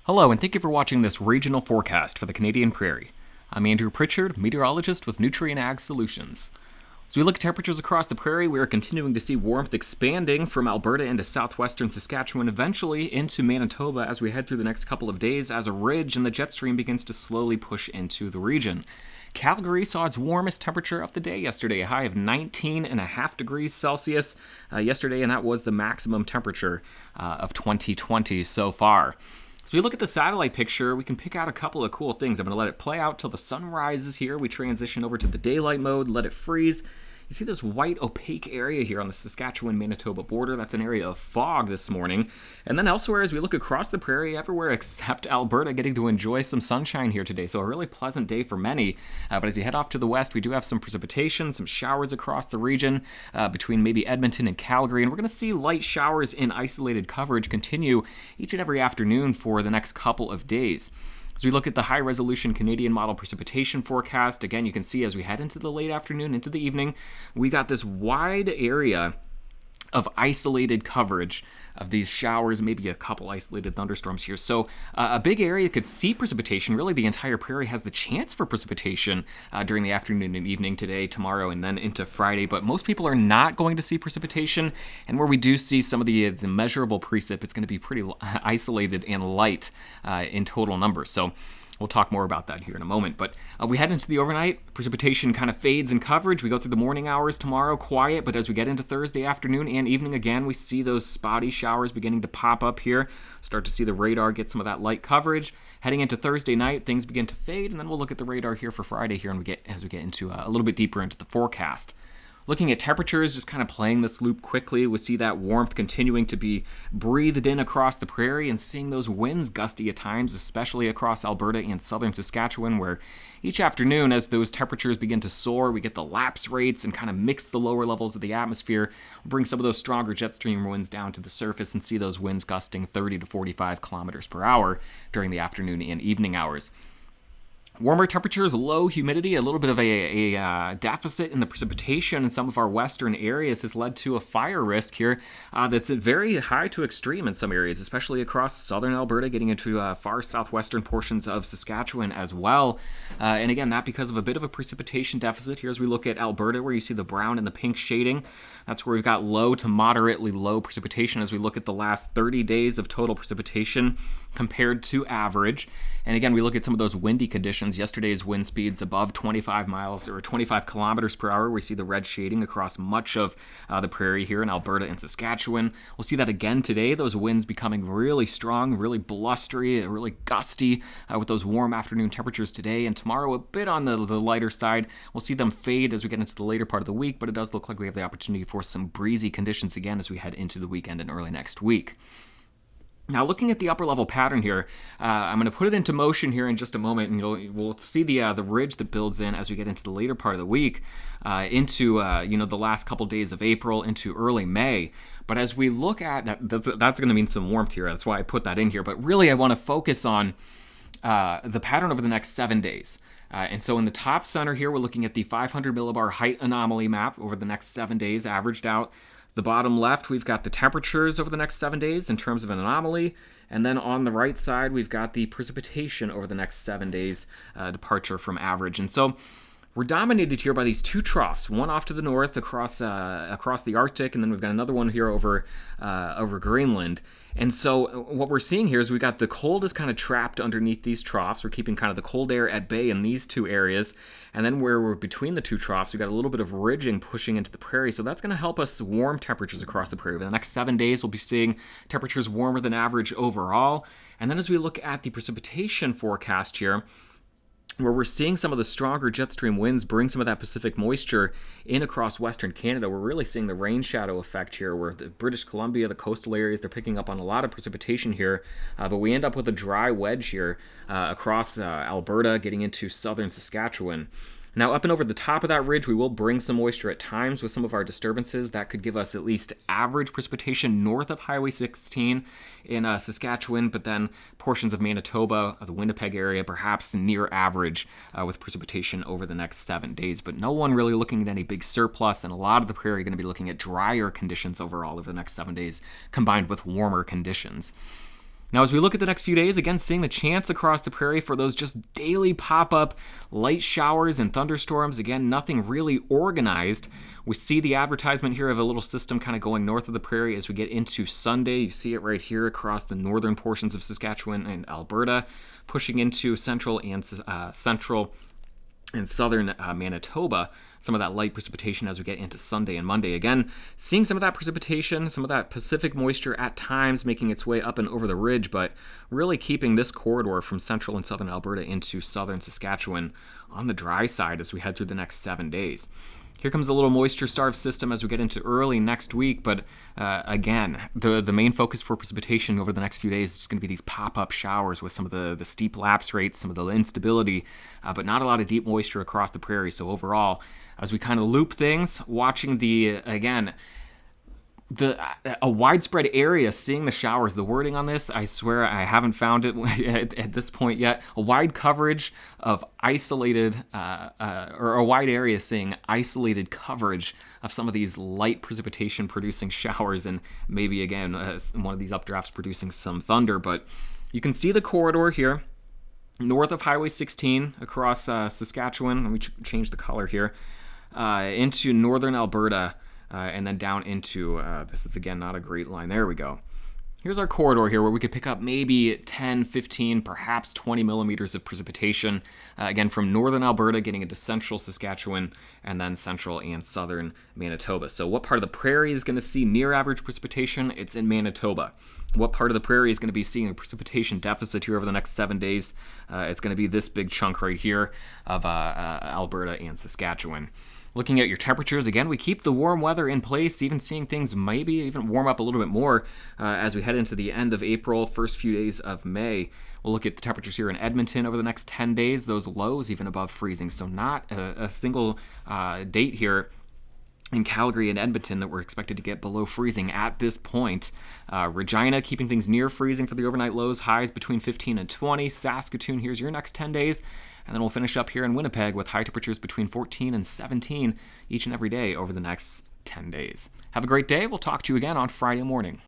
Hello, and thank you for watching this regional forecast for the Canadian Prairie. I'm Andrew Pritchard, meteorologist with Nutrien Ag Solutions. As we look at temperatures across the prairie, we are continuing to see warmth expanding from Alberta into southwestern Saskatchewan, eventually into Manitoba as we head through the next couple of days as a ridge and the jet stream begins to slowly push into the region. Calgary saw its warmest temperature of the day yesterday, a high of 19.5 degrees Celsius yesterday, and that was the maximum temperature of 2020 so far. So we look at the satellite picture, we can pick out a couple of cool things. I'm going to let it play out till the sun rises here. We transition over to the daylight mode, let it freeze. You see this white opaque area here on the Saskatchewan-Manitoba border. That's an area of fog this morning. And then elsewhere, as we look across the prairie, everywhere except Alberta getting to enjoy some sunshine here today. So a really pleasant day for many. But as you head off to the west, we do have some precipitation, some showers across the region between maybe Edmonton and Calgary. And we're going to see light showers in isolated coverage continue each and every afternoon for the next couple of days. As we look at the high-resolution Canadian model precipitation forecast, again, you can see as we head into the late afternoon, into the evening, we got this wide area of isolated coverage of these showers, maybe a couple isolated thunderstorms here. So a big area could see precipitation. Really, the entire prairie has the chance for precipitation during the afternoon and evening today, tomorrow, and then into Friday. But most people are not going to see precipitation. And where we do see some of the measurable precip, it's going to be pretty isolated and light in total numbers. So we'll talk more about that here in a moment. But we head into the overnight. Precipitation kind of fades in coverage. We go through the morning hours tomorrow, quiet. But as we get into Thursday afternoon and evening again, we see those spotty showers beginning to pop up here. Start to see the radar get some of that light coverage. Heading into Thursday night, things begin to fade. And then we'll look at the radar here for Friday here as we get into a little bit deeper into the forecast. Looking at temperatures, just kind of playing this loop quickly, we see that warmth continuing to be breathed in across the prairie and seeing those winds gusty at times, especially across Alberta and southern Saskatchewan, where each afternoon as those temperatures begin to soar, we get the lapse rates and kind of mix the lower levels of the atmosphere, bring some of those stronger jet stream winds down to the surface and see those winds gusting 30 to 45 kilometers per hour during the afternoon and evening hours. Warmer temperatures, low humidity, a little bit of a deficit in the precipitation in some of our western areas has led to a fire risk here that's very high to extreme in some areas, especially across southern Alberta, getting into far southwestern portions of Saskatchewan as well. And again, that because of a bit of a precipitation deficit here as we look at Alberta, where you see the brown and the pink shading. That's where we've got low to moderately low precipitation as we look at the last 30 days of total precipitation compared to average. And again, we look at some of those windy conditions. Yesterday's wind speeds above 25 miles or 25 kilometers per hour. We see the red shading across much of the prairie here in Alberta and Saskatchewan. We'll see that again today. Those winds becoming really strong, really blustery, really gusty with those warm afternoon temperatures today. And tomorrow, a bit on the lighter side. We'll see them fade as we get into the later part of the week, but it does look like we have the opportunity for some breezy conditions again as we head into the weekend and early next week. Now, looking at the upper level pattern here, I'm going to put it into motion here in just a moment, and we'll see the ridge that builds in as we get into the later part of the week, into the last couple days of April into early May. But as we look at that, that's going to mean some warmth here. That's why I put that in here. But really, I want to focus on the pattern over the next 7 days. And so in the top center here, we're looking at the 500 millibar height anomaly map over the next 7 days, averaged out. The bottom left, we've got the temperatures over the next 7 days in terms of an anomaly. And then on the right side, we've got the precipitation over the next 7 days, departure from average. And so we're dominated here by these two troughs, one off to the north across the Arctic, and then we've got another one here over Greenland. And so what we're seeing here is we got the cold is kind of trapped underneath these troughs. We're keeping kind of the cold air at bay in these two areas. And then where we're between the two troughs, we've got a little bit of ridging pushing into the prairie. So that's going to help us warm temperatures across the prairie. Over the next 7 days, we'll be seeing temperatures warmer than average overall. And then as we look at the precipitation forecast here, where we're seeing some of the stronger jet stream winds bring some of that Pacific moisture in across Western Canada. We're really seeing the rain shadow effect here, where the British Columbia, the coastal areas, they're picking up on a lot of precipitation here, but we end up with a dry wedge here across Alberta, getting into southern Saskatchewan. Now, up and over the top of that ridge, we will bring some moisture at times with some of our disturbances. That could give us at least average precipitation north of Highway 16 in Saskatchewan, but then portions of Manitoba, the Winnipeg area, perhaps near average with precipitation over the next 7 days. But no one really looking at any big surplus, and a lot of the prairie going to be looking at drier conditions overall over the next 7 days, combined with warmer conditions. Now, as we look at the next few days, again, seeing the chance across the prairie for those just daily pop-up light showers and thunderstorms. Again, nothing really organized. We see the advertisement here of a little system kind of going north of the prairie as we get into Sunday. You see it right here across the northern portions of Saskatchewan and Alberta, pushing into central and southern Manitoba, some of that light precipitation as we get into Sunday and Monday. Again, seeing some of that precipitation, some of that Pacific moisture at times making its way up and over the ridge, but really keeping this corridor from central and southern Alberta into southern Saskatchewan on the dry side as we head through the next 7 days. Here comes a little moisture-starved system as we get into early next week, but again, the main focus for precipitation over the next few days is just going to be these pop-up showers with some of the steep lapse rates, some of the instability, but not a lot of deep moisture across the prairie. So overall, as we kind of loop things, watching a widespread area seeing the showers. The wording on this, I swear I haven't found it at this point yet. A wide coverage of isolated, or a wide area seeing isolated coverage of some of these light precipitation producing showers, and maybe again one of these updrafts producing some thunder. But you can see the corridor here north of Highway 16 across Saskatchewan. Let me change the color here, into northern Alberta. And then down into, this is again not a great line, there we go. Here's our corridor here where we could pick up maybe 10, 15, perhaps 20 millimeters of precipitation, again from northern Alberta getting into central Saskatchewan and then central and southern Manitoba. So what part of the prairie is going to see near average precipitation? It's in Manitoba. What part of the prairie is going to be seeing a precipitation deficit here over the next 7 days? It's going to be this big chunk right here of Alberta and Saskatchewan. Looking at your temperatures, again, we keep the warm weather in place, even seeing things maybe even warm up a little bit more as we head into the end of April, first few days of May. We'll look at the temperatures here in Edmonton over the next 10 days, those lows even above freezing. So not a single date here in Calgary and Edmonton that we're expected to get below freezing at this point. Regina keeping things near freezing for the overnight lows, highs between 15 and 20. Saskatoon, here's your next 10 days. And then we'll finish up here in Winnipeg with high temperatures between 14 and 17 each and every day over the next 10 days. Have a great day. We'll talk to you again on Friday morning.